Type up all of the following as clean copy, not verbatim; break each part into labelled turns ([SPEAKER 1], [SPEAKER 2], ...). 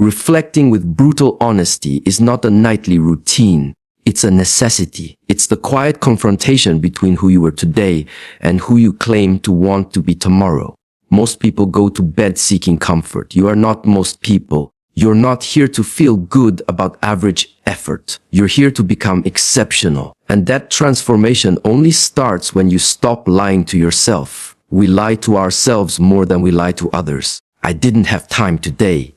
[SPEAKER 1] Reflecting with brutal honesty is not a nightly routine. It's a necessity. It's the quiet confrontation between who you are today and who you claim to want to be tomorrow. Most people go to bed seeking comfort. You are not most people. You're not here to feel good about average effort. You're here to become exceptional. And that transformation only starts when you stop lying to yourself. We lie to ourselves more than we lie to others. I didn't have time today.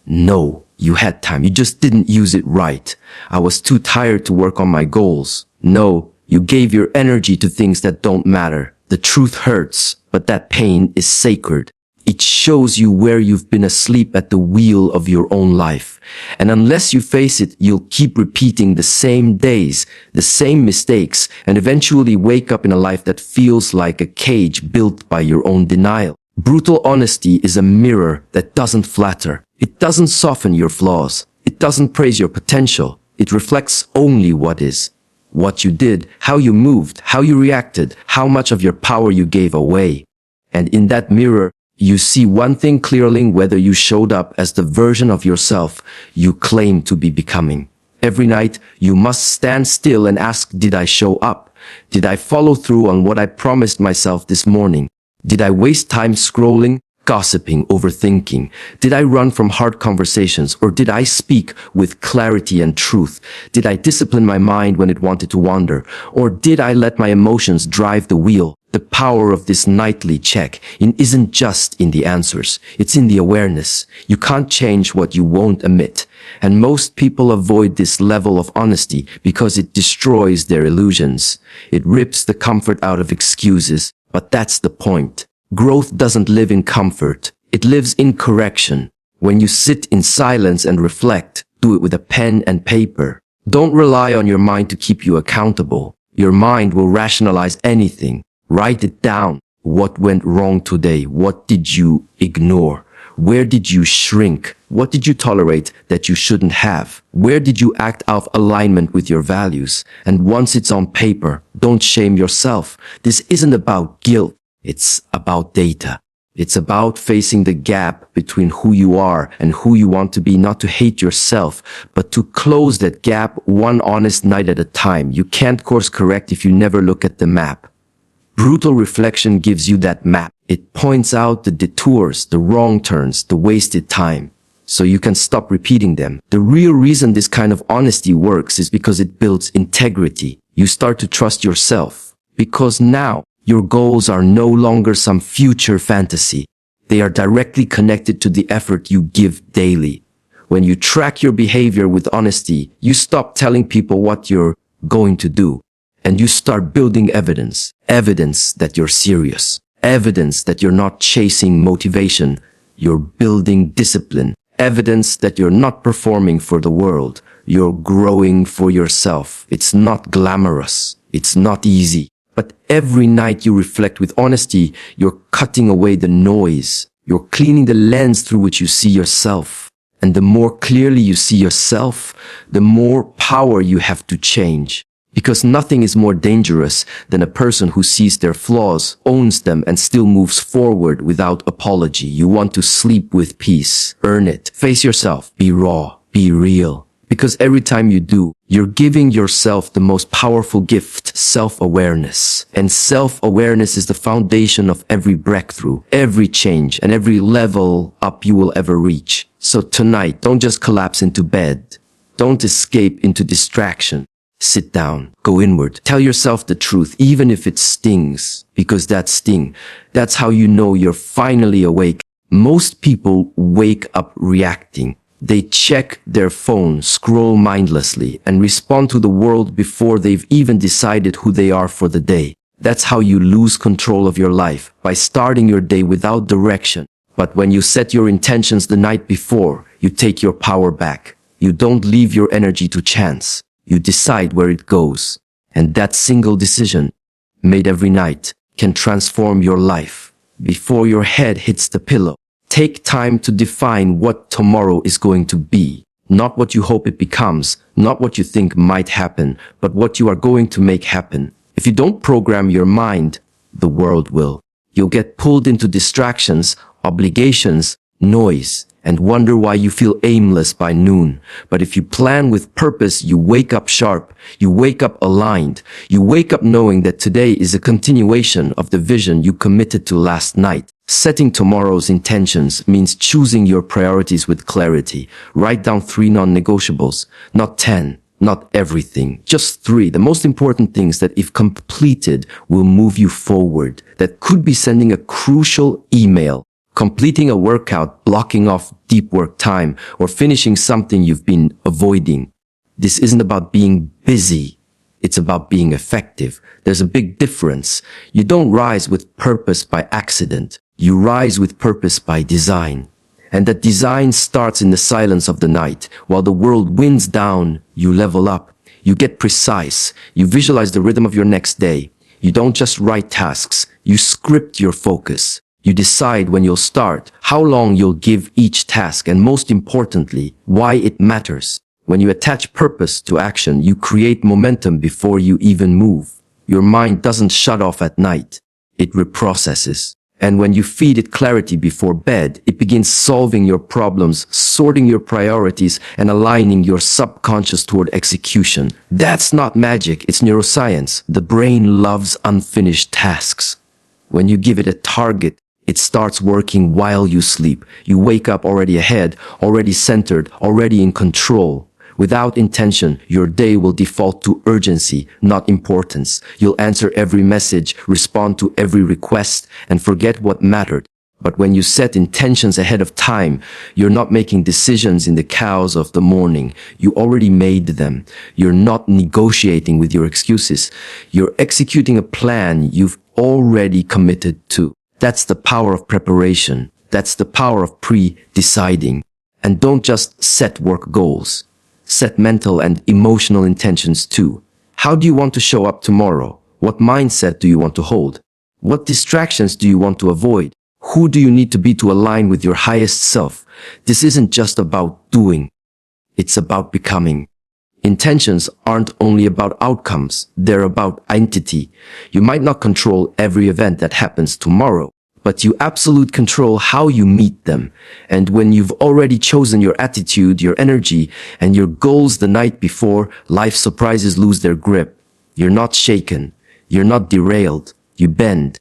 [SPEAKER 1] No, you had time. You just didn't use it right. I was too tired to work on my goals. No, you gave your energy to things that don't matter. The truth hurts, but that pain is sacred. It shows you where you've been asleep at the wheel of your own life. And unless you face it, you'll keep repeating the same days, the same mistakes, and eventually wake up in a life that feels like a cage built by your own denial. Brutal honesty is a mirror that doesn't flatter. It doesn't soften your flaws. It doesn't praise your potential. It reflects only what is. What you did, how you moved, how you reacted, how much of your power you gave away. And in that mirror, you see one thing clearly: whether you showed up as the version of yourself you claim to be becoming. Every night, you must stand still and ask, did I show up? Did I follow through on what I promised myself this morning? Did I waste time scrolling, gossiping, overthinking? Did I run from hard conversations, or did I speak with clarity and truth? Did I discipline my mind when it wanted to wander, or did I let my emotions drive the wheel? The power of this nightly check-in isn't just in the answers, it's in the awareness. You can't change what you won't admit. And most people avoid this level of honesty because it destroys their illusions. It rips the comfort out of excuses. But that's the point. Growth doesn't live in comfort. It lives in correction. When you sit in silence and reflect, do it with a pen and paper. Don't rely on your mind to keep you accountable. Your mind will rationalize anything. Write it down. What went wrong today? What did you ignore? Where did you shrink? What did you tolerate that you shouldn't have? Where did you act out of alignment with your values? And once it's on paper, don't shame yourself. This isn't about guilt. It's about data. It's about facing the gap between who you are and who you want to be, not to hate yourself, but to close that gap one honest night at a time. You can't course correct if you never look at the map. Brutal reflection gives you that map. It points out the detours, the wrong turns, the wasted time, so you can stop repeating them. The real reason this kind of honesty works is because it builds integrity. You start to trust yourself, because now your goals are no longer some future fantasy. They are directly connected to the effort you give daily. When you track your behavior with honesty, you stop telling people what you're going to do. And you start building evidence. Evidence that you're serious. Evidence that you're not chasing motivation. You're building discipline. Evidence that you're not performing for the world. You're growing for yourself. It's not glamorous. It's not easy. But every night you reflect with honesty, you're cutting away the noise. You're cleaning the lens through which you see yourself. And the more clearly you see yourself, the more power you have to change. Because nothing is more dangerous than a person who sees their flaws, owns them, and still moves forward without apology. You want to sleep with peace. Earn it. Face yourself. Be raw. Be real. Because every time you do, you're giving yourself the most powerful gift, self-awareness. And self-awareness is the foundation of every breakthrough, every change, and every level up you will ever reach. So tonight, don't just collapse into bed. Don't escape into distraction. Sit down, go inward, tell yourself the truth, even if it stings, because that sting, that's how you know you're finally awake. Most people wake up reacting. They check their phone, scroll mindlessly, and respond to the world before they've even decided who they are for the day. That's how you lose control of your life, by starting your day without direction. But when you set your intentions the night before, you take your power back. You don't leave your energy to chance. You decide where it goes. And that single decision, made every night, can transform your life before your head hits the pillow. Take time to define what tomorrow is going to be. Not what you hope it becomes, not what you think might happen, but what you are going to make happen. If you don't program your mind, the world will. You'll get pulled into distractions, obligations, noise, and wonder why you feel aimless by noon. But if you plan with purpose, you wake up sharp, you wake up aligned, you wake up knowing that today is a continuation of the vision you committed to last night. Setting tomorrow's intentions means choosing your priorities with clarity. Write down 3 non-negotiables, not 10. Not everything, just 3. The most important things that if completed will move you forward. That could be sending a crucial email, completing a workout, blocking off deep work time, or finishing something you've been avoiding. This isn't about being busy. It's about being effective. There's a big difference. You don't rise with purpose by accident. You rise with purpose by design. And that design starts in the silence of the night. While the world winds down, you level up. You get precise. You visualize the rhythm of your next day. You don't just write tasks. You script your focus. You decide when you'll start, how long you'll give each task, and most importantly, why it matters. When you attach purpose to action, you create momentum before you even move. Your mind doesn't shut off at night. It reprocesses. And when you feed it clarity before bed, it begins solving your problems, sorting your priorities, and aligning your subconscious toward execution. That's not magic, it's neuroscience. The brain loves unfinished tasks. When you give it a target, it starts working while you sleep. You wake up already ahead, already centered, already in control. Without intention, your day will default to urgency, not importance. You'll answer every message, respond to every request, and forget what mattered. But when you set intentions ahead of time, you're not making decisions in the chaos of the morning. You already made them. You're not negotiating with your excuses. You're executing a plan you've already committed to. That's the power of preparation. That's the power of pre-deciding. And don't just set work goals. Set mental and emotional intentions too. How do you want to show up tomorrow? What mindset do you want to hold? What distractions do you want to avoid? Who do you need to be to align with your highest self? This isn't just about doing. It's about becoming. Intentions aren't only about outcomes. They're about identity. You might not control every event that happens tomorrow, but you absolute control how you meet them. And when you've already chosen your attitude, your energy, and your goals the night before, life surprises lose their grip. You're not shaken. You're not derailed. You bend.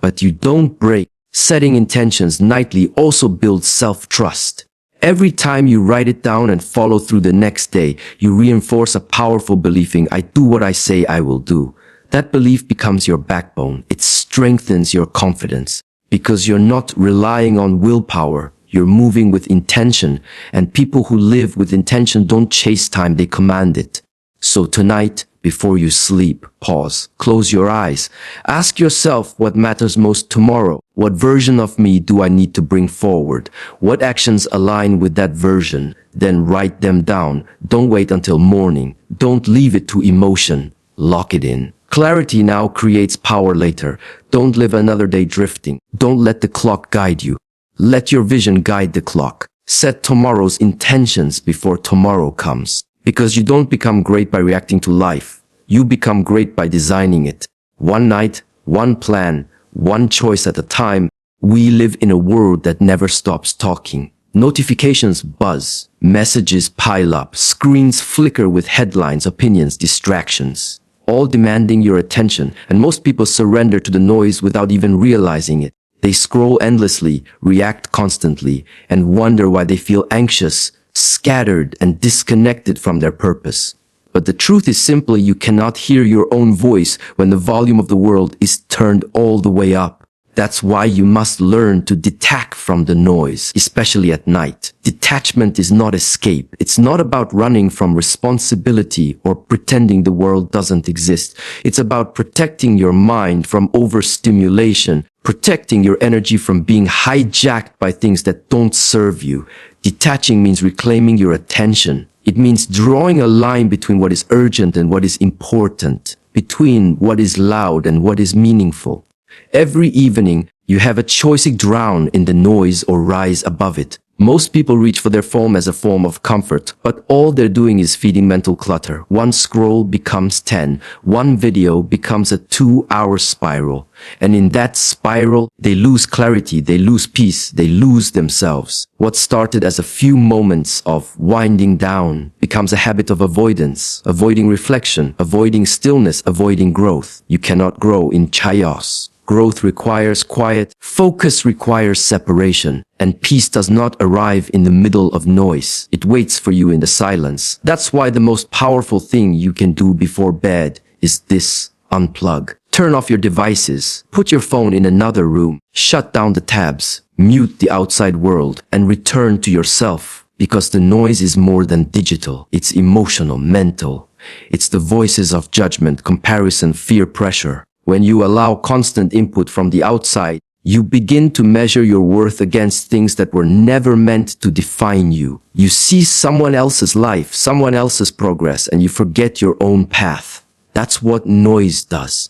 [SPEAKER 1] But you don't break. Setting intentions nightly also builds self-trust. Every time you write it down and follow through the next day, you reinforce a powerful belief in I do what I say I will do. That belief becomes your backbone. It strengthens your confidence because you're not relying on willpower. You're moving with intention, and people who live with intention don't chase time, they command it. So tonight, before you sleep, pause, close your eyes. Ask yourself what matters most tomorrow. What version of me do I need to bring forward? What actions align with that version? Then write them down. Don't wait until morning. Don't leave it to emotion. Lock it in. Clarity now creates power later. Don't live another day drifting. Don't let the clock guide you. Let your vision guide the clock. Set tomorrow's intentions before tomorrow comes. Because you don't become great by reacting to life. You become great by designing it. One night, one plan, one choice at a time. We live in a world that never stops talking. Notifications buzz. Messages pile up. Screens flicker with headlines, opinions, distractions. All demanding your attention, and most people surrender to the noise without even realizing it. They scroll endlessly, react constantly, and wonder why they feel anxious, scattered, and disconnected from their purpose. But the truth is simply you cannot hear your own voice when the volume of the world is turned all the way up. That's why you must learn to detach from the noise, especially at night. Detachment is not escape. It's not about running from responsibility or pretending the world doesn't exist. It's about protecting your mind from overstimulation, protecting your energy from being hijacked by things that don't serve you. Detaching means reclaiming your attention. It means drawing a line between what is urgent and what is important, between what is loud and what is meaningful. Every evening, you have a choice to drown in the noise or rise above it. Most people reach for their phone as a form of comfort, but all they're doing is feeding mental clutter. One scroll becomes 10. One video becomes a 2-hour spiral. And in that spiral, they lose clarity, they lose peace, they lose themselves. What started as a few moments of winding down becomes a habit of avoidance, avoiding reflection, avoiding stillness, avoiding growth. You cannot grow in chaos. Growth requires quiet, focus requires separation, and peace does not arrive in the middle of noise. It waits for you in the silence. That's why the most powerful thing you can do before bed is this: unplug. Turn off your devices, put your phone in another room, shut down the tabs, mute the outside world, and return to yourself. Because the noise is more than digital. It's emotional, mental. It's the voices of judgment, comparison, fear, pressure. When you allow constant input from the outside, you begin to measure your worth against things that were never meant to define you. You see someone else's life, someone else's progress, and you forget your own path. That's what noise does.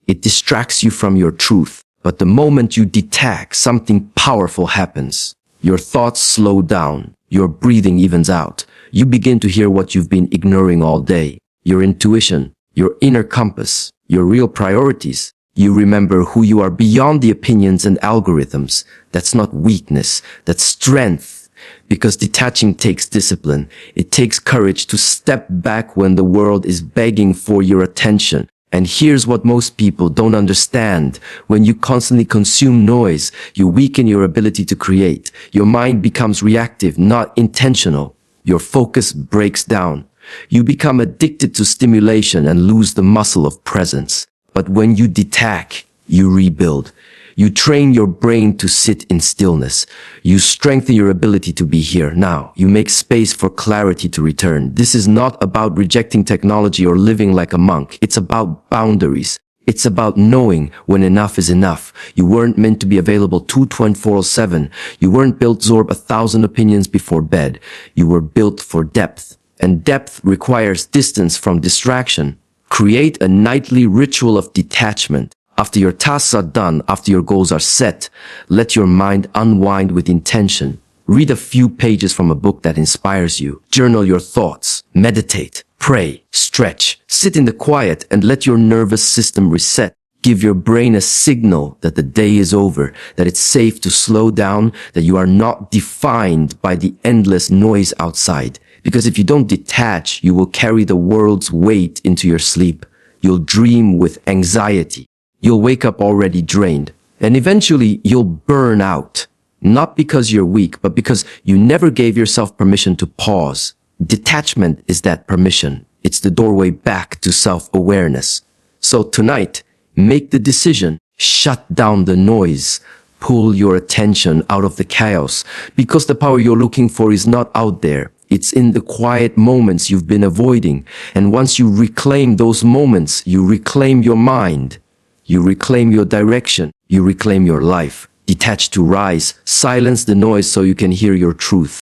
[SPEAKER 1] It distracts you from your truth. But the moment you detach, something powerful happens. Your thoughts slow down. Your breathing evens out. You begin to hear what you've been ignoring all day. Your intuition, your inner compass, your real priorities. You remember who you are beyond the opinions and algorithms. That's not weakness, that's strength. Because detaching takes discipline. It takes courage to step back when the world is begging for your attention. And here's what most people don't understand. When you constantly consume noise, you weaken your ability to create. Your mind becomes reactive, not intentional. Your focus breaks down. You become addicted to stimulation and lose the muscle of presence. But when you detach, you rebuild. You train your brain to sit in stillness. You strengthen your ability to be here now. You make space for clarity to return. This is not about rejecting technology or living like a monk. It's about boundaries. It's about knowing when enough is enough. You weren't meant to be available 24/7. You weren't built to absorb 1,000 opinions before bed. You were built for depth. And depth requires distance from distraction. Create a nightly ritual of detachment. After your tasks are done, after your goals are set, let your mind unwind with intention. Read a few pages from a book that inspires you. Journal your thoughts. Meditate. Pray. Stretch. Sit in the quiet and let your nervous system reset. Give your brain a signal that the day is over, that it's safe to slow down, that you are not defined by the endless noise outside. Because if you don't detach, you will carry the world's weight into your sleep. You'll dream with anxiety. You'll wake up already drained. And eventually, you'll burn out. Not because you're weak, but because you never gave yourself permission to pause. Detachment is that permission. It's the doorway back to self-awareness. So tonight, make the decision. Shut down the noise. Pull your attention out of the chaos. Because the power you're looking for is not out there. It's in the quiet moments you've been avoiding. And once you reclaim those moments, you reclaim your mind. You reclaim your direction. You reclaim your life. Detach to rise. Silence the noise so you can hear your truth.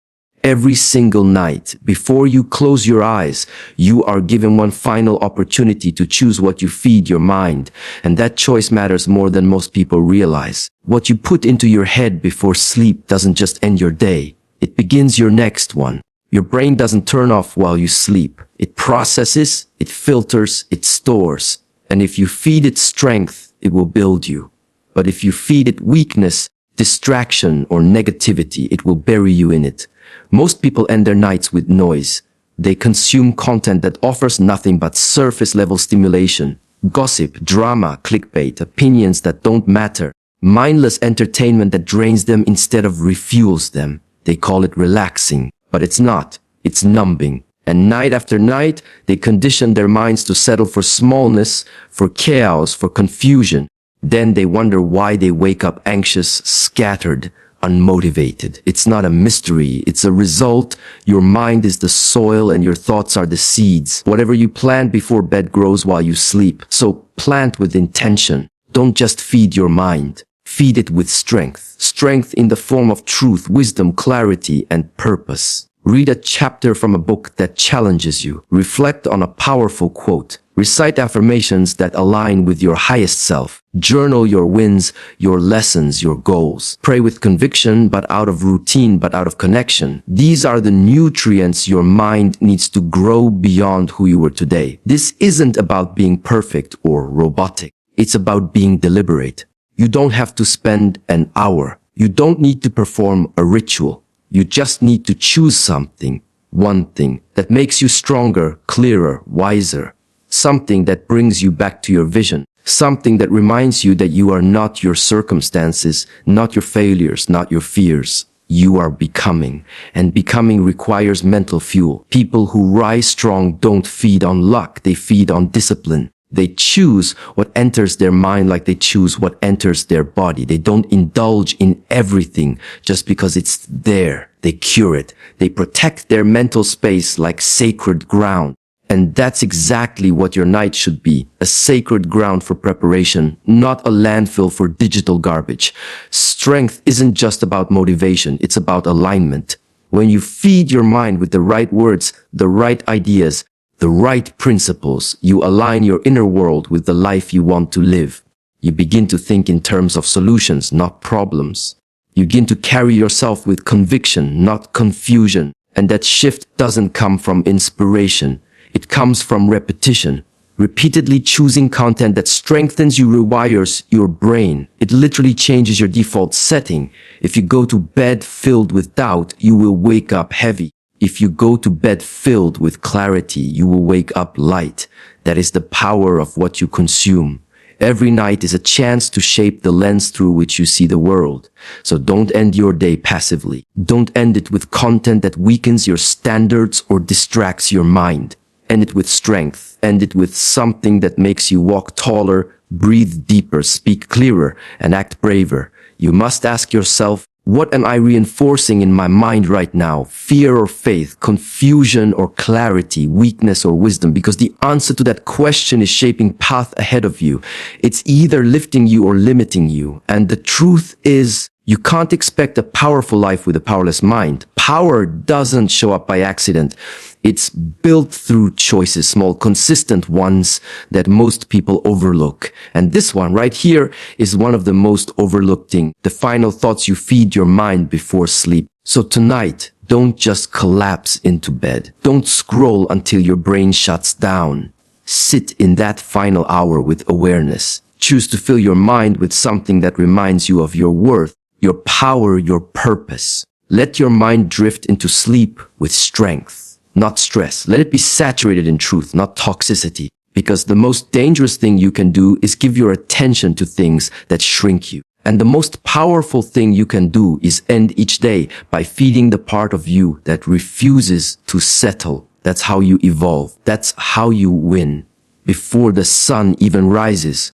[SPEAKER 1] Every single night, before you close your eyes, you are given one final opportunity to choose what you feed your mind. And that choice matters more than most people realize. What you put into your head before sleep doesn't just end your day. It begins your next one. Your brain doesn't turn off while you sleep. It processes, it filters, it stores. And if you feed it strength, it will build you. But if you feed it weakness, distraction, or negativity, it will bury you in it. Most people end their nights with noise. They consume content that offers nothing but surface-level stimulation. Gossip, drama, clickbait, opinions that don't matter. Mindless entertainment that drains them instead of refuels them. They call it relaxing. But it's not. It's numbing. And night after night, they condition their minds to settle for smallness, for chaos, for confusion. Then they wonder why they wake up anxious, scattered, unmotivated. It's not a mystery. It's a result. Your mind is the soil and your thoughts are the seeds. Whatever you plant before bed grows while you sleep. So plant with intention. Don't just feed your mind. Feed it with strength. Strength in the form of truth, wisdom, clarity, and purpose. Read a chapter from a book that challenges you. Reflect on a powerful quote. Recite affirmations that align with your highest self. Journal your wins, your lessons, your goals. Pray with conviction, but out of routine, but out of connection. These are the nutrients your mind needs to grow beyond who you were today. This isn't about being perfect or robotic. It's about being deliberate. You don't have to spend an hour. You don't need to perform a ritual. You just need to choose something, one thing, that makes you stronger, clearer, wiser. Something that brings you back to your vision. Something that reminds you that you are not your circumstances, not your failures, not your fears. You are becoming, and becoming requires mental fuel. People who rise strong don't feed on luck, they feed on discipline. They choose what enters their mind like they choose what enters their body. They don't indulge in everything just because it's there. They cure it. They protect their mental space like sacred ground. And that's exactly what your night should be. A sacred ground for preparation, not a landfill for digital garbage. Strength isn't just about motivation, it's about alignment. When you feed your mind with the right words, the right ideas, the right principles, you align your inner world with the life you want to live. You begin to think in terms of solutions, not problems. You begin to carry yourself with conviction, not confusion. And that shift doesn't come from inspiration. It comes from repetition, repeatedly choosing content that strengthens you, rewires your brain. It literally changes your default setting. If you go to bed filled with doubt, you will wake up heavy. If you go to bed filled with clarity, you will wake up light. That is the power of what you consume. Every night is a chance to shape the lens through which you see the world. So don't end your day passively. Don't end it with content that weakens your standards or distracts your mind. End it with strength. End it with something that makes you walk taller, breathe deeper, speak clearer, and act braver. You must ask yourself, what am I reinforcing in my mind right now? Fear or faith, confusion or clarity, weakness or wisdom? Because the answer to that question is shaping path ahead of you. It's either lifting you or limiting you. And the truth is, you can't expect a powerful life with a powerless mind. Power doesn't show up by accident. It's built through choices, small, consistent ones that most people overlook. And this one right here is one of the most overlooked things. The final thoughts you feed your mind before sleep. So tonight, don't just collapse into bed. Don't scroll until your brain shuts down. Sit in that final hour with awareness. Choose to fill your mind with something that reminds you of your worth, your power, your purpose. Let your mind drift into sleep with strength, not stress. Let it be saturated in truth, not toxicity. Because the most dangerous thing you can do is give your attention to things that shrink you. And the most powerful thing you can do is end each day by feeding the part of you that refuses to settle. That's how you evolve. That's how you win. Before the sun even rises,